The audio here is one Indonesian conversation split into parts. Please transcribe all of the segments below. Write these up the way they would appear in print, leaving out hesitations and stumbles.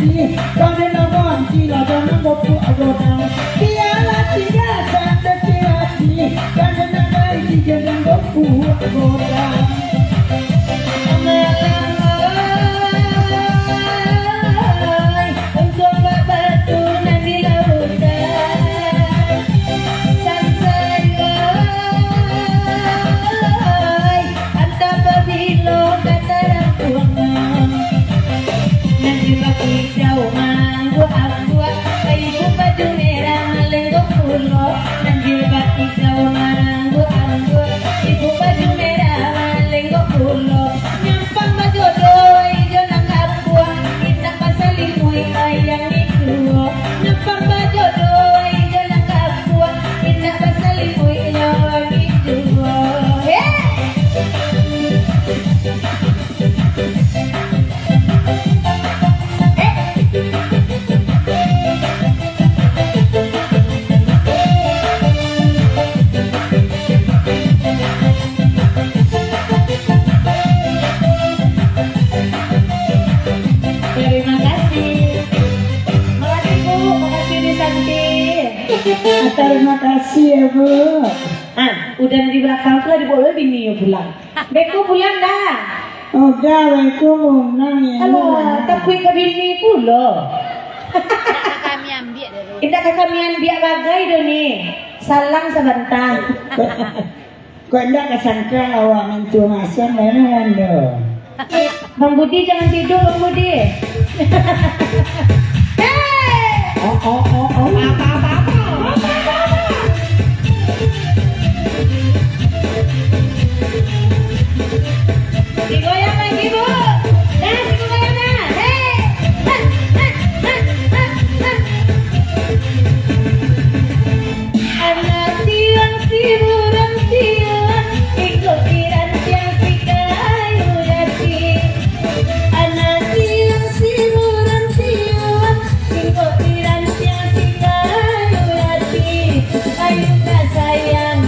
hati Kami namun gila jangan bopu agoda Tiala tiga tanda hati Kami namun jangan bopu agoda Terima kasih ya Bu. Udah di belakang tuh dibawa bini ya pulang. Beko pulang dah. Udah Beko pulang ya. Halo, takui ke bini pula. Kami ambil dulu. Indah kami ambil bagai doni. Salang sebentar. Kok enggak kesangka awak mentu masan mana anda. Bang Budi jangan tidur Bang Budi. Apa. Digoyang lagi Bu. Nah, digoyang nah. Hei. Anak tiang si burung tiang ikuti rantiang si kayu jati. Anak tiang si burung tiang ikuti rantiang si kayu jati. Ayu tak sayang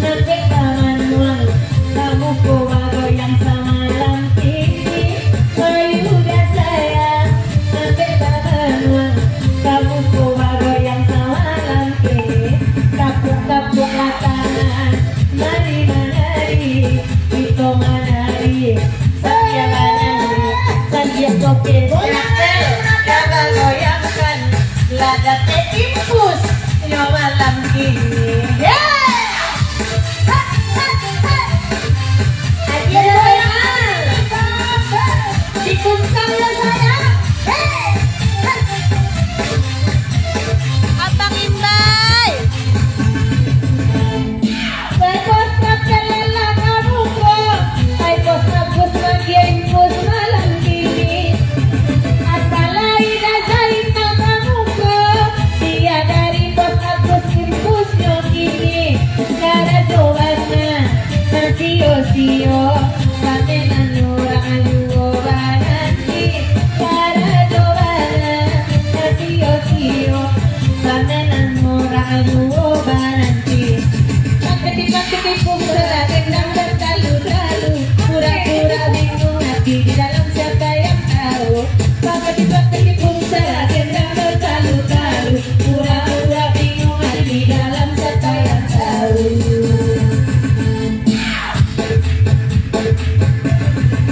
nanti taman muang kamu kau goyang sama lantiki. Ayu tak sayang nanti taman muang kamu kau goyang sama lantiki. Kapuk-kapuk latangan Mari-mari Ito manari Sadia manari Sadia kopi Goyang Jangan goyangkan Lada teh impus Yo malam ini Adia goyang Dikuncang ya sayang Abang Imbai. Sio, kami nanurang ayu bananti. Para jobana, sio, kami nanurang ayu bananti. Paketi pura gendang dan kalu-kalu, pura-pura bingung hati di dalam siapa yang tahu. Paketi pura gendang dan kalu-kalu, pura-pura bingung hati di dalam siapa yang tahu.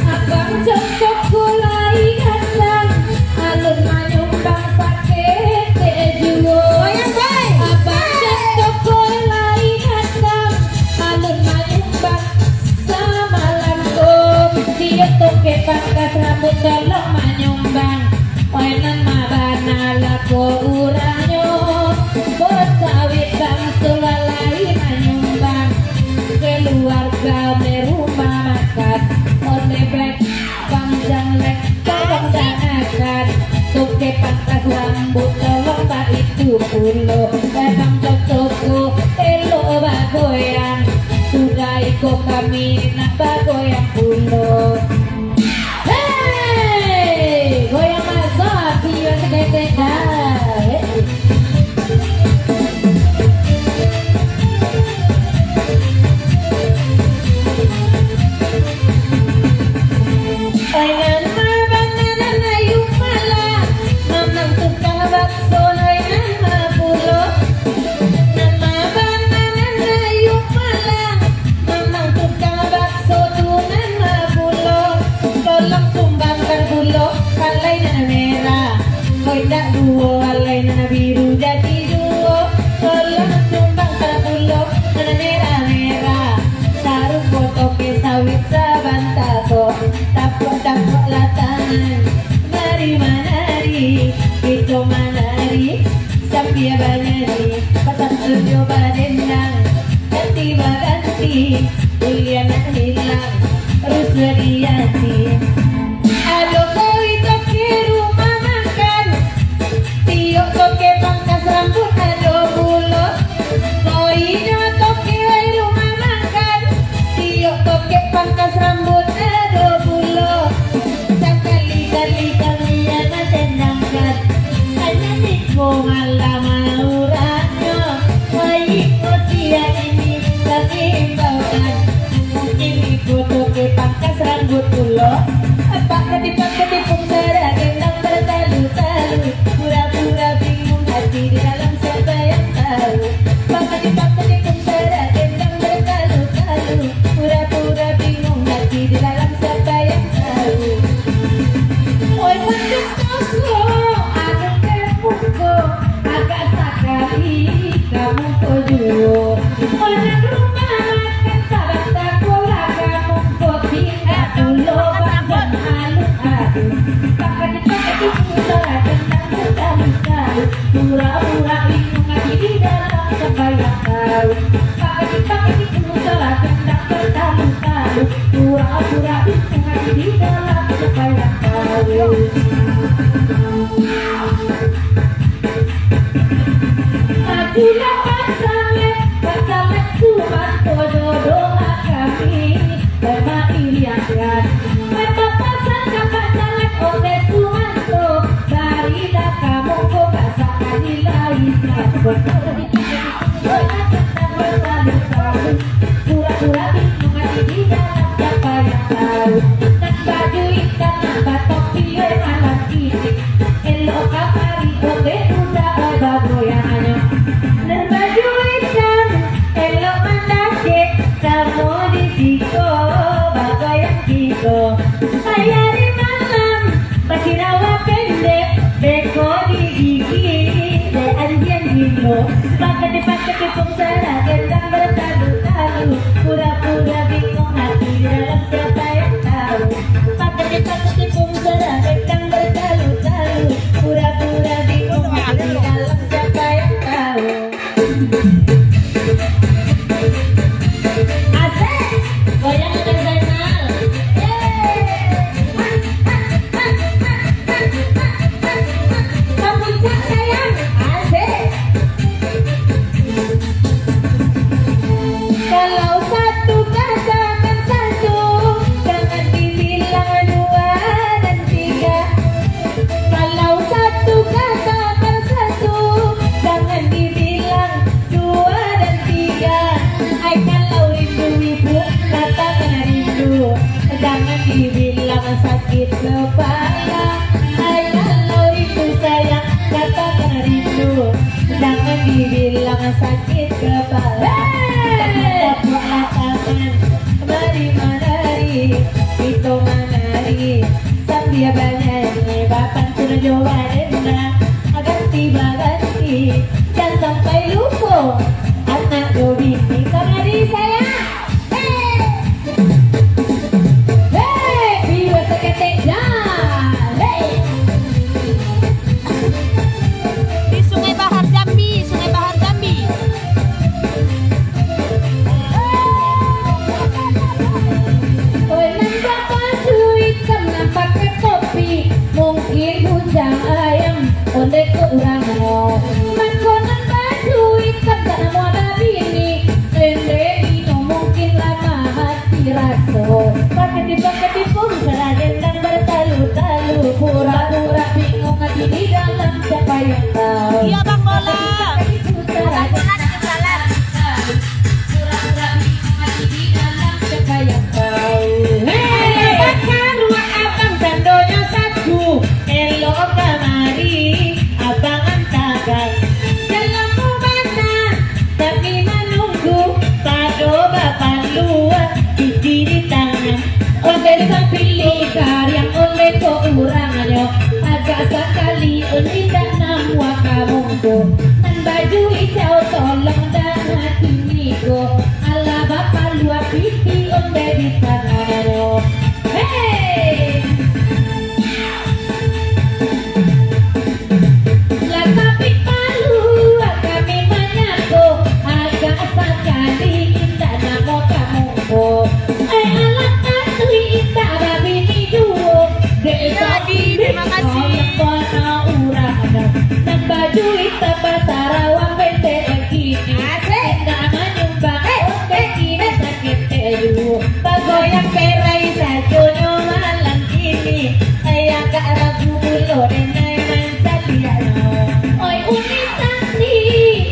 Abang cocok kulai kandang, alun manyumbang sakit tejuo. Abang cocok kulai kandang, alun manyumbang sama langkung. Dia toke pangkas rambut colok manyumbang, wainan mabana lako uranyo. Bos sawit bang sulalai manyumbang, keluarga merumah makan. Oleh panjang lek tolong danakan toke pangkas rambut tolong tak itu pulo. Emang cocokku elo bagoyang sudah ikut kami nak bagoyang pulo. Hei goyang masa dia sedek Ainan mabanana ayu mala Oi dak duo alai nana biru jadi duo tolong sumbang terpulo nana merah-merah sarung foto ke sawit sabantako tapok-tapok latangan mari manari itu manari sampai banyak pasang studio badendang ganti-ganti kuliah nak hilang terus beriasi aduh kau itu ke rumah makan tiok toke pangkas rambut aduh bulo kau ini toke rumah makan tiok toke pangkas rambut aduh bulo sekali-kali kalian tendangkan hanya tipu malam auranya baik usia ini lagi imbauan mungkin ikut toke pangkas rambut bulo apa ketipung sarah gendang bertalu-talu pura-pura bingung hati di dalam siapa yang tahu apa ketipung sarah gendang bertalu-talu pura-pura bingung hati di dalam siapa yang tahu oi panduk toko ada kemuko agak sakali kamu kojur oi nang rumah makan sabat takola kamu kopi adulo badan halu-halu pakai pura bertalu-talu pura-pura bingung hati di dalam siapa yang tahu pakai pura bertalu-talu pura-pura bingung hati di dalam siapa yang tahu Majulah pasalek sumanto doa kami bermailiakan Matapasan kapak salek oleh sumanto Barila kamu kok kasakan nilai pura-pura bingung hati di dalam siapa yang tahu nak baju hitam nak topi malam ini elok kamari oke udah ada goyangannya dan baju hitam elok mendake sama di siko bagayang kiko ayari malam pasti rawa pendek beko di gigi de anjian gilo pakai tepung sarah gendang bertalu-talu pura-pura bingung hati di dalam siapa yang tahu pakai tepung sarah gendang bertalu-talu pura-pura bingung hati di dalam siapa yang tahu asik goyang internasional kamu sayang asik kalau satu katakan satu jangan dibilang dua dan tiga kalau satu katakan satu jangan dibilang dua dan tiga ay kalau rindu ibu katakan rindu jangan dibilang sakit kepala ay kalau rindu sayang katakan rindu jangan dibilang sakit kepala tangan mari menari itu menari sambil banyak bapak sudah coba denda ganti-ganti dan sampai lupa anak dobi ini karena di saya biwa seketek Di Sungai Bahar Jambi, Sungai Bahar Jambi. nampak baju hitam nampak ke topi mungkin hujan ayam oleh kurang makonan baju hitam tak mau ada bini lendeng mungkin lama hati raso pakai tepung sarah gendang bertalu-talu pura-pura bingung hati di dalam siapa yang tahu Iya Bang Bola. pura-pura bingung hati di dalam siapa yang tahu dapatkan ruang abang sandonya satu elok kamari abang antakan dalam mana tapi menunggu pado bapak luar di tangan oleh sampai ligar yang oleh kok urangnya agak sekali tidak namwa kamuku nan baju hijau tolong dan hatiku ala bapak luar pipi onde di tanah. Hey, lah tapi palu kami menyatu agak sekali indah nama kamuku alat asli indah babi ni duo Iya, Adi, terima kasih. dan baju hitam Sarawan PT kini enggak menyumbang oke kini sakit teyu pagoyang perai sajono malam kini ayah gak ragu bulo denai mancaliano oi uni santi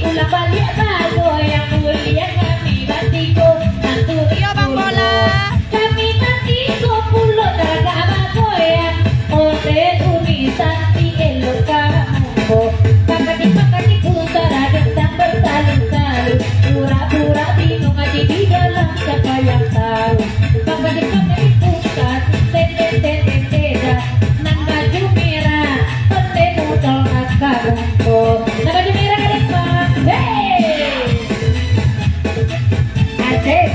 ulang balik bagoyang mulia kami batiko nantu Iya, Bang Bola. kami batiko pulo daga bagoyang ode uni santi elok kamu pakati pusara dendam bertalu-talu pura-pura bingung aja di dalam siapa yang tahu pakati pusara tete-tete-tete nan baju merah tete mutol akarungko nan baju merah ke depan hey asik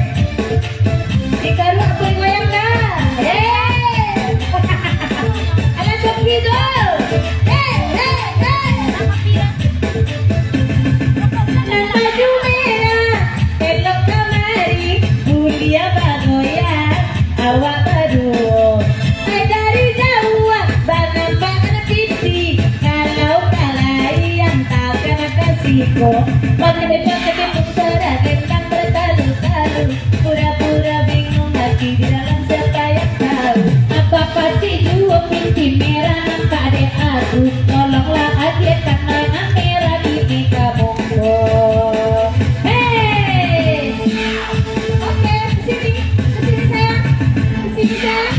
dikaru aku yang goyang dah hey ala coki dong nan baju merah elok kemari mulia bagoyang awak baru dari jauh bangan pipi kalau kalian tak kena kasihku pakai pusara dendam bertalu-talu pura-pura bingung hati di dalam siapa yang tahu apa pasti dua pinti merah nampak deh aku tolonglah adik karena merah di kamu. Hey, oke kesini sayang, kesini sayang.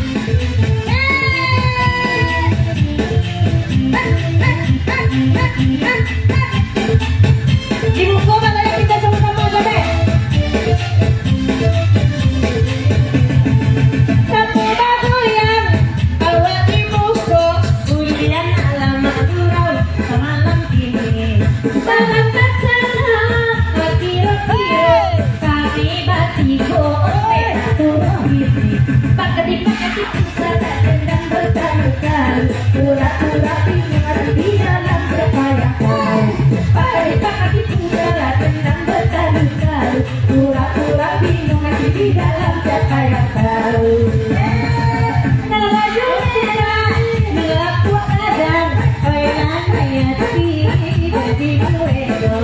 Dibuka makanya kita sama-sama sampai. Sapu bagoyang awak di muka ulian alamat durau semalam kini tangan kesana kira-kira kami batiko oleh turun gini pakati pusara dendam bertalu-talu pura-pura bingung ada di dalam sepayang kau pakati pusara dendam bertalu-talu pura-pura bingung ada di dalam sepayang kau kalau baju merah melaku kadang koyang ayat jadi duedo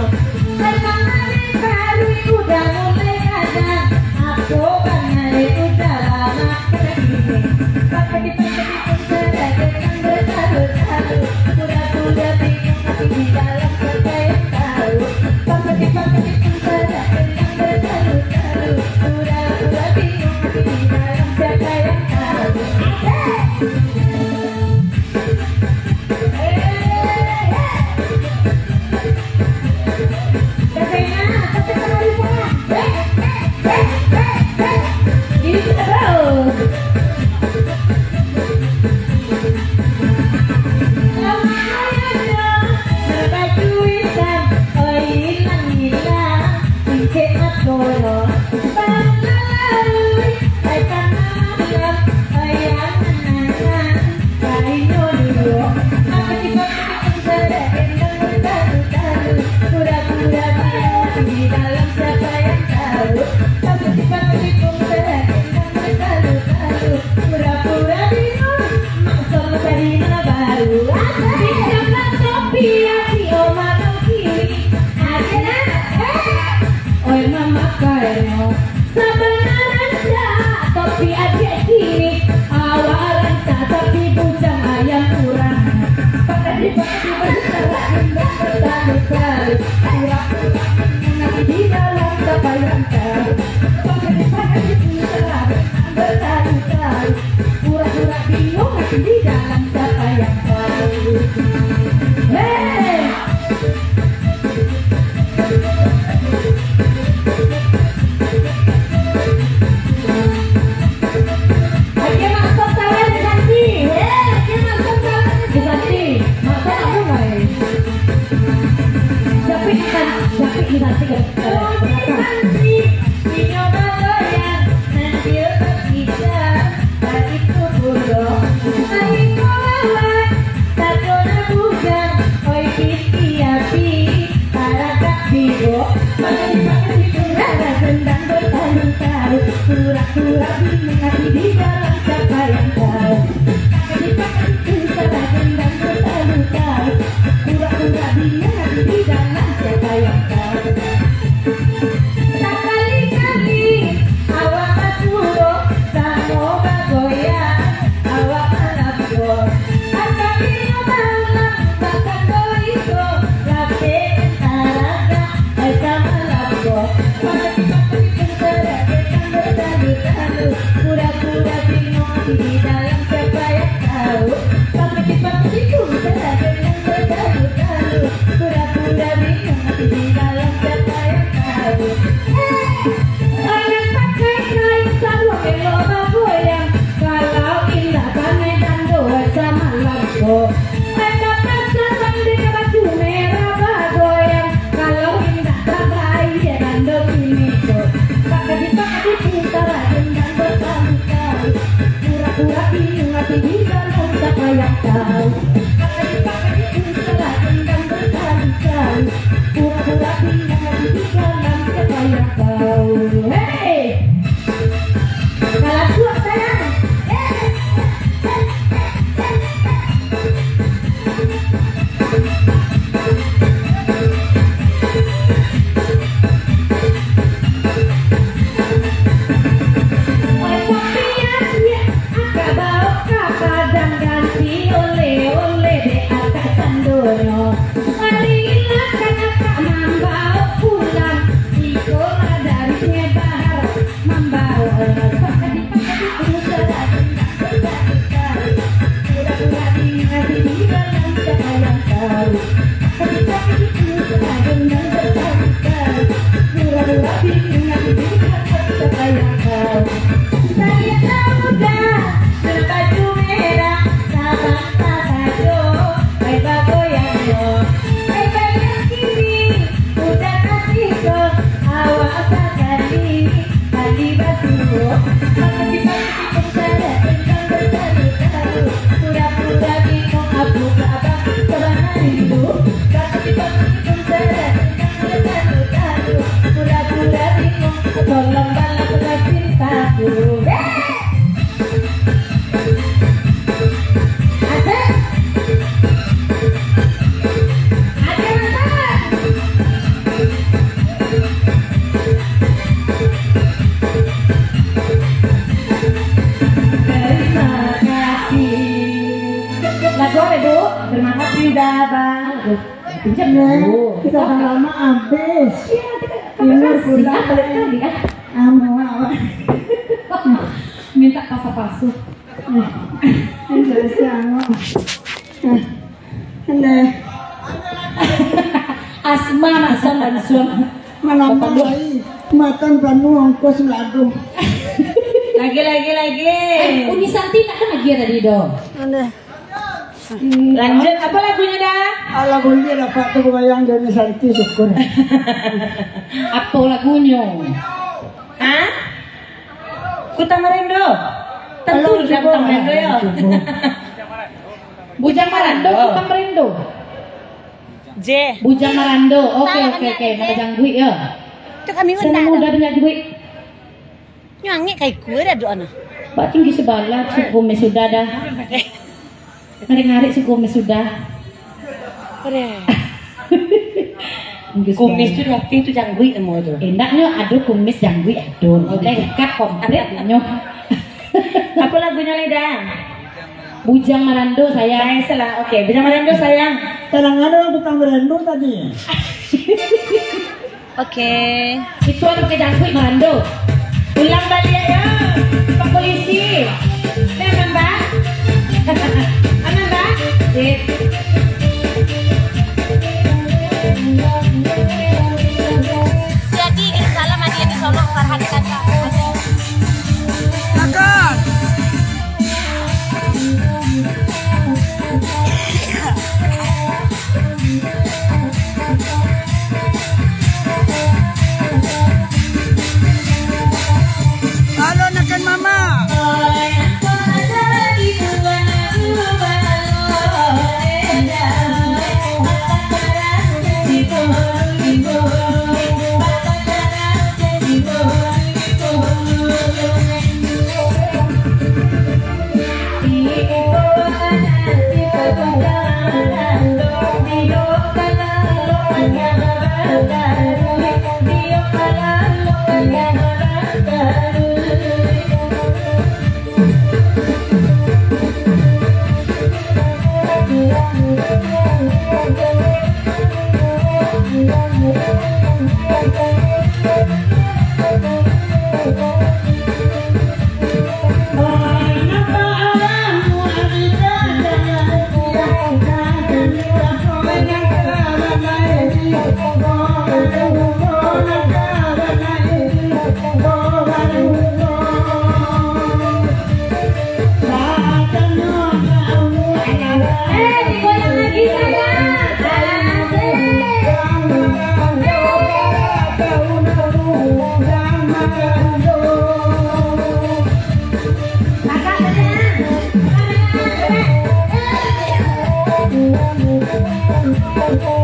memang hari baru udah mulai kadang aku banyak udah lama kena pakati pusara dendam bertalu-talu pura-pura bingung hati di dalam sepayang kau pakati pusara dendam bertalu-talu pura-pura bingung hati di dalam sepayang kau. Sebenarnya tapi adik kini awalan tapi bujang ayam kurang pakati bersalah hendak bertalu-talu pura-pura nanti di dalam sepayang kau pakati bersalah bertalu-talu pura-pura bingung nanti di dalam sepayang kau. Hey, lagi masuk salah di Santi. Di Santi. Masuk aku nggak kau. Pakai salah dendam berkali-kali, pura-pura tinggal di dalam kepala kau. Hey, kalah kuat sayang. Terima kasih dah bang. Pinjam dulu. Kita udah lama habis. Ini pulang kali ya. Minta pasu-pasu. Ini siapa? Ini Asma langsung. mana lagi? Makan penuh ongkos ladu. Lagi. Uni Santi tak kan lagi tadi dong. Lanjut, apa lagunya dah? Ala bunyi dapat tu bayang dari Santi syukur. Apa lagunya? Hah? Kutang Marendo. Tentu kan Kutang Marendo ya. Bujang Marando, Kutang Marendo. J. Bujang Marando. Oke. Nama Janggui ya. Itu kami Saya muda dengan Janggui. Nyanyi kayak gue dah doa. Pak tinggi sebelah, cukup sudah dah. Narik-narik si kumis sudah. Kumis itu waktu itu Janggui semua itu. Enaknya aduh kumis Janggui aduh. Udah ikat komplit nyo. Apa lagunya Leda? Bujang Marando sayang. Salah. Oke, Bujang Marando sayang. Tenang ada Kutang Marando tadi. Oke. Itu ada ke Janggui Marando. Ulang balik ya, Pak Polisi. Aman Mbak. Aman Mbak. Jadi salam aja di Solo Farhan Kakak. Makan. Halo nakan mama. Thank you.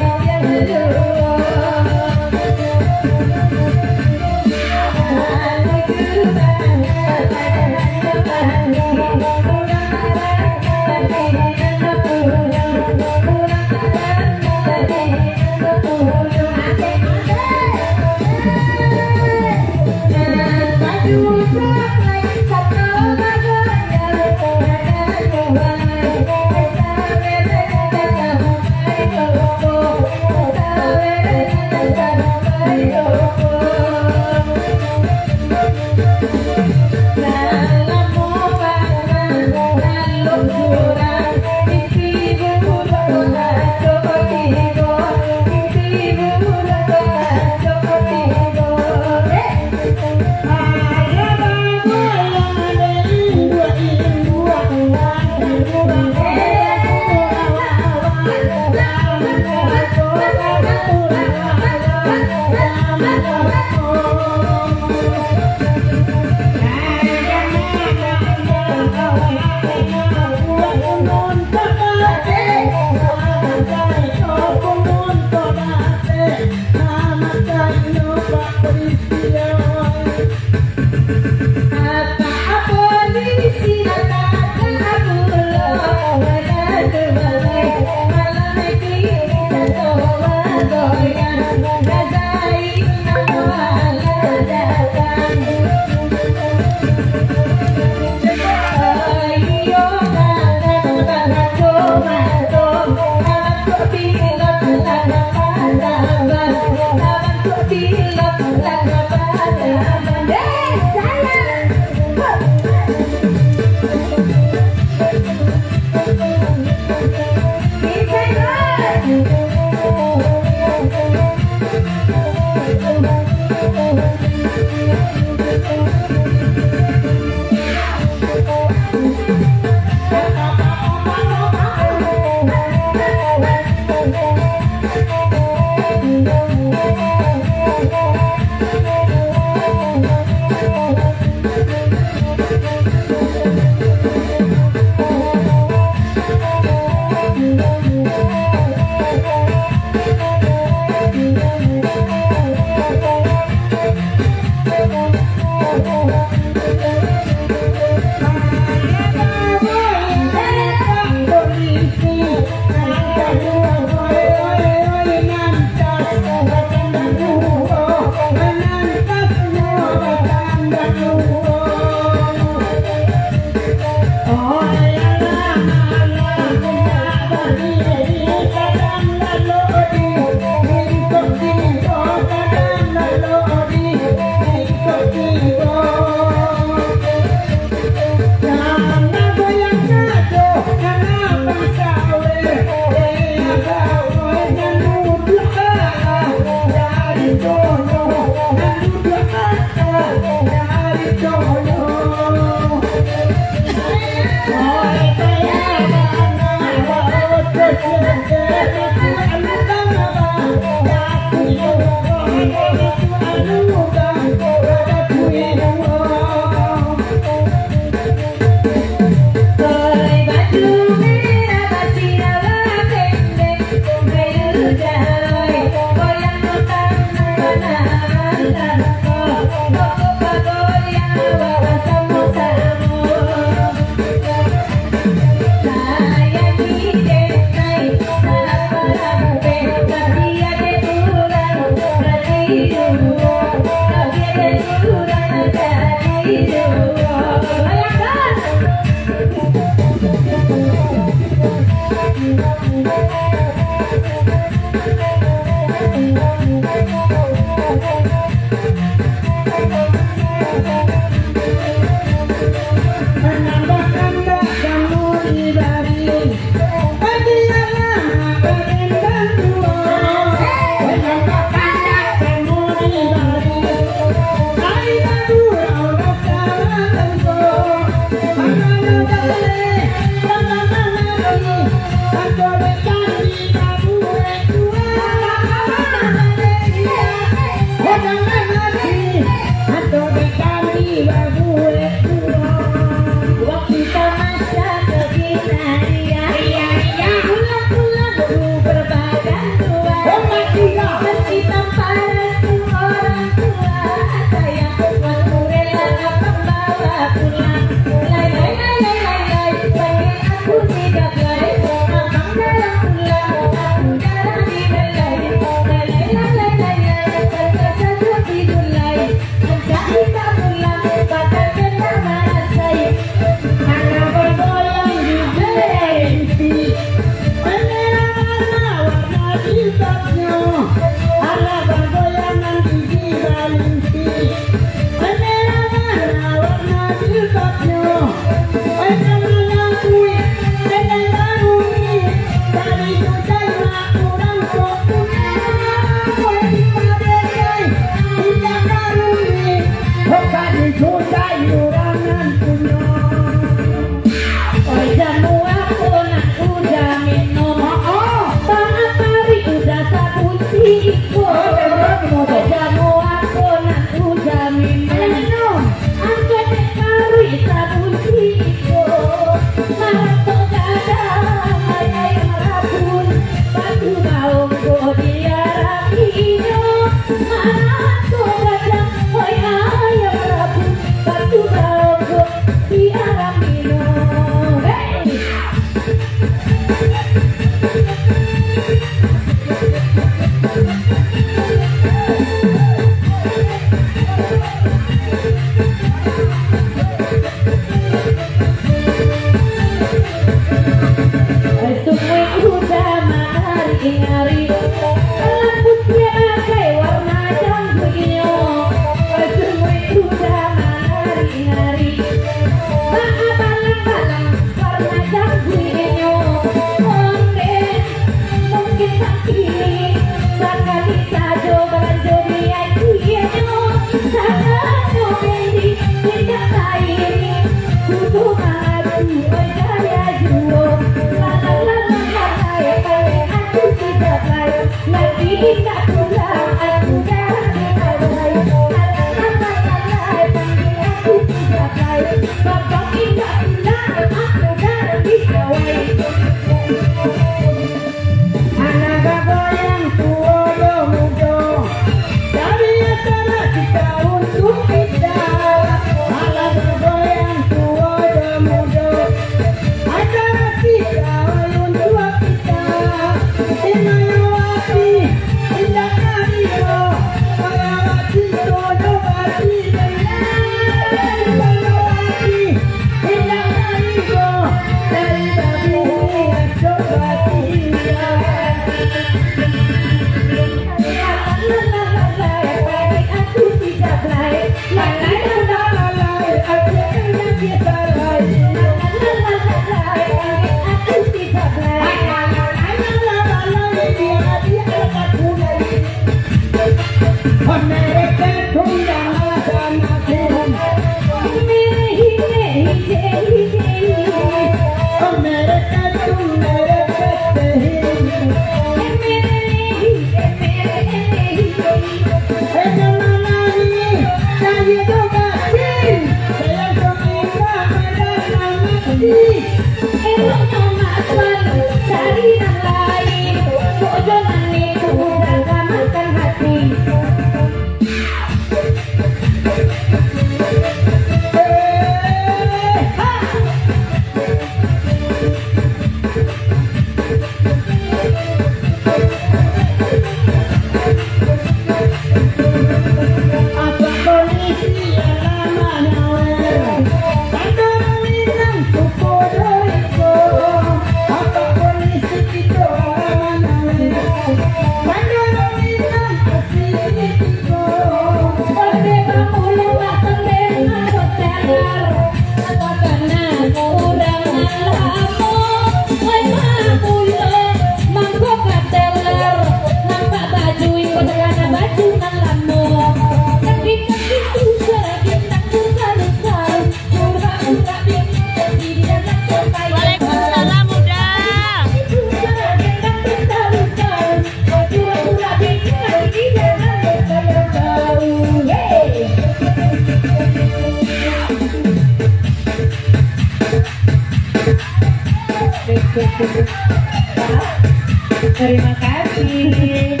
Terima kasih.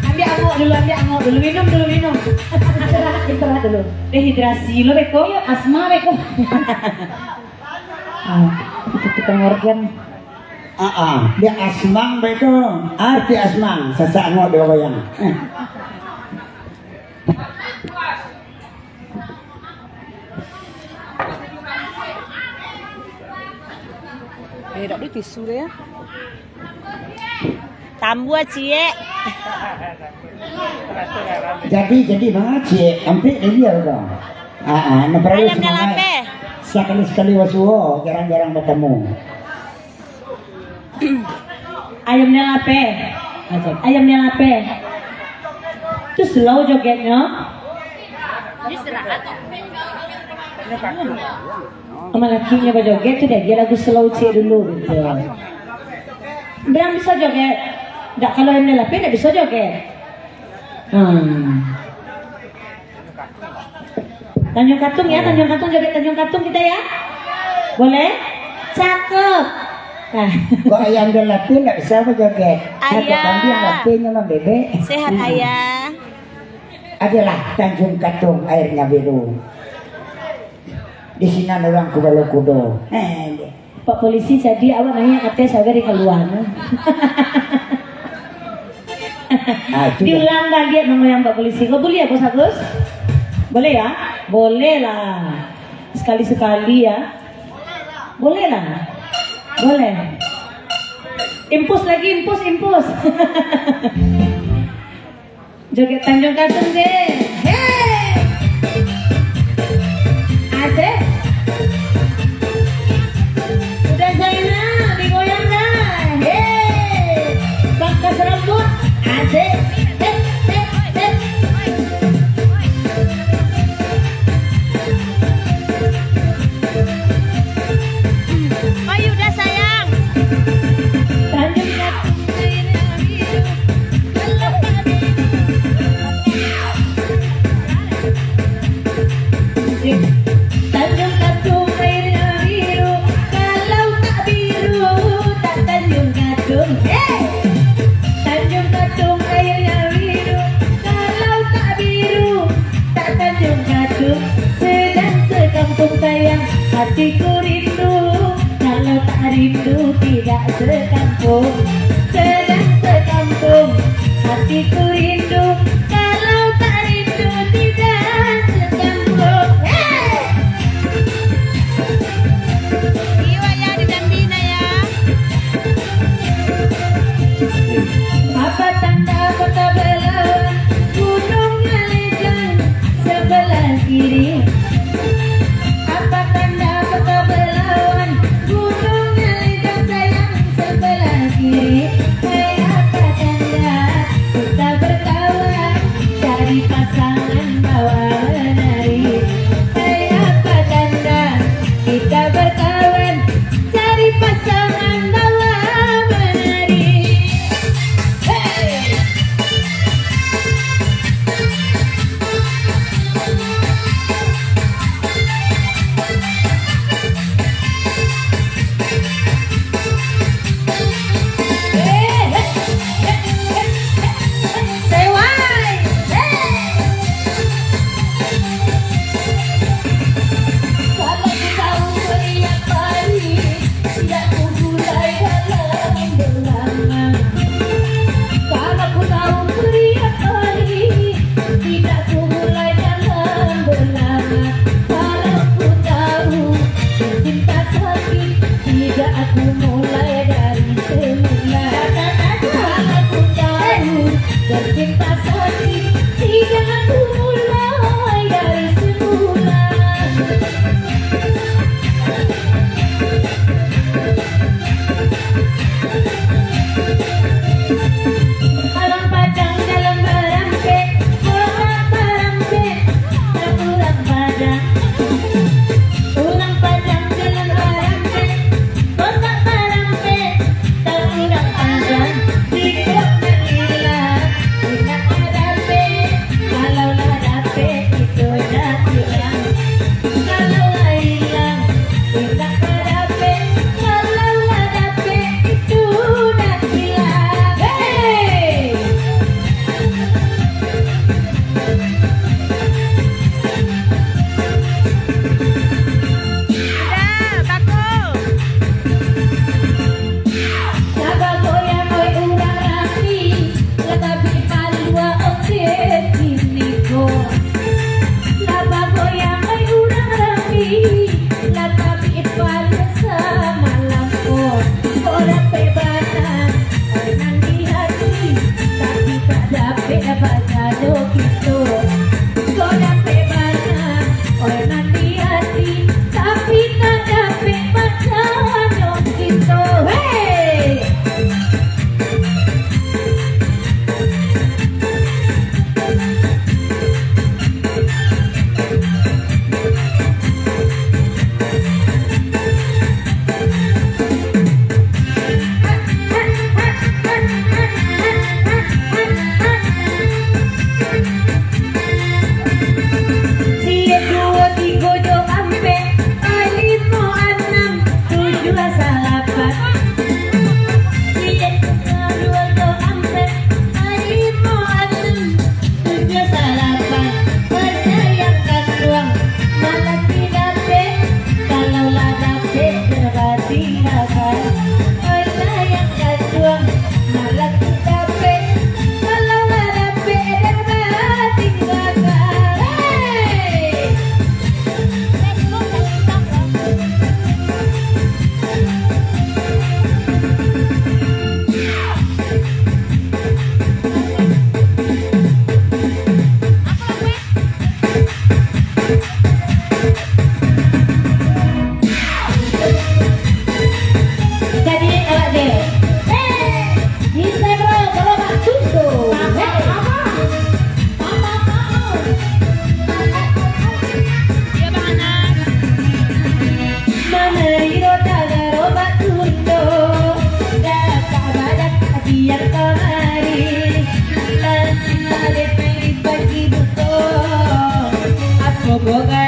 Ambil angok dulu, minum dulu. Istirahat dulu. Dehidrasi lo beko. Iya, asma beko. Itu tukang organ. Dia asmang beto. Arti asmang, sesak ngok dia bayang. Dok di tisu ya. Tambu cie. Jadi banget sih, hampir dia dong. Perlu Ayam semangat. dalape. Sekali wasuo, jarang-jarang bertemu. Ayamnya lape. Itu slow jogetnya. Sama lakinya berjoget tuh dia lagu slow C dulu gitu. Berang bisa joget. Nggak, kalau ayamnya lape nggak bisa joget. Tanjung Katung ya, Tanjung Katung joget Tanjung Katung kita ya. Boleh? Cakep. Nah. Kok ayam dan lape nggak bisa berjoget? Ayah. Tapi yang lapenya mah bebek. Sehat ayah. Adalah Tanjung Katung airnya biru. Di sini orang kudo. Pak polisi jadi awak nanya katanya saya dari keluar. Diulang lagi nama yang Pak polisi. Kau boleh ya Bos Agus? Boleh ya? Boleh lah. Sekali-sekali ya. Boleh lah. Boleh. Impus lagi, impus. Joget Tanjung Katung deh. Hey! Asik. Udah Zainal, digoyang dah. Hey! Pangkas rambut. Asik. Hep. Bayu udah sayang. Tanjung Katung. Tanjung Katung airnya biru, kalau tak biru tak Tanjung Katung. Hey! Tanjung Katung airnya biru, kalau tak biru tak Tanjung Katung. Sedang sekampung sayang, hatiku rindu, kalau tak rindu tidak sekampung. Sedang sekampung, hatiku rindu, kalau tak rindu tidak sekampung. Iya ya di Dambina ya. Apa tanda kota Belawan, gunungnya Lejang sebelah kiri. Apa tanda kota Belawan, gunungnya Lejang sayang sebelah kiri. Hai apa tanda kota rombongan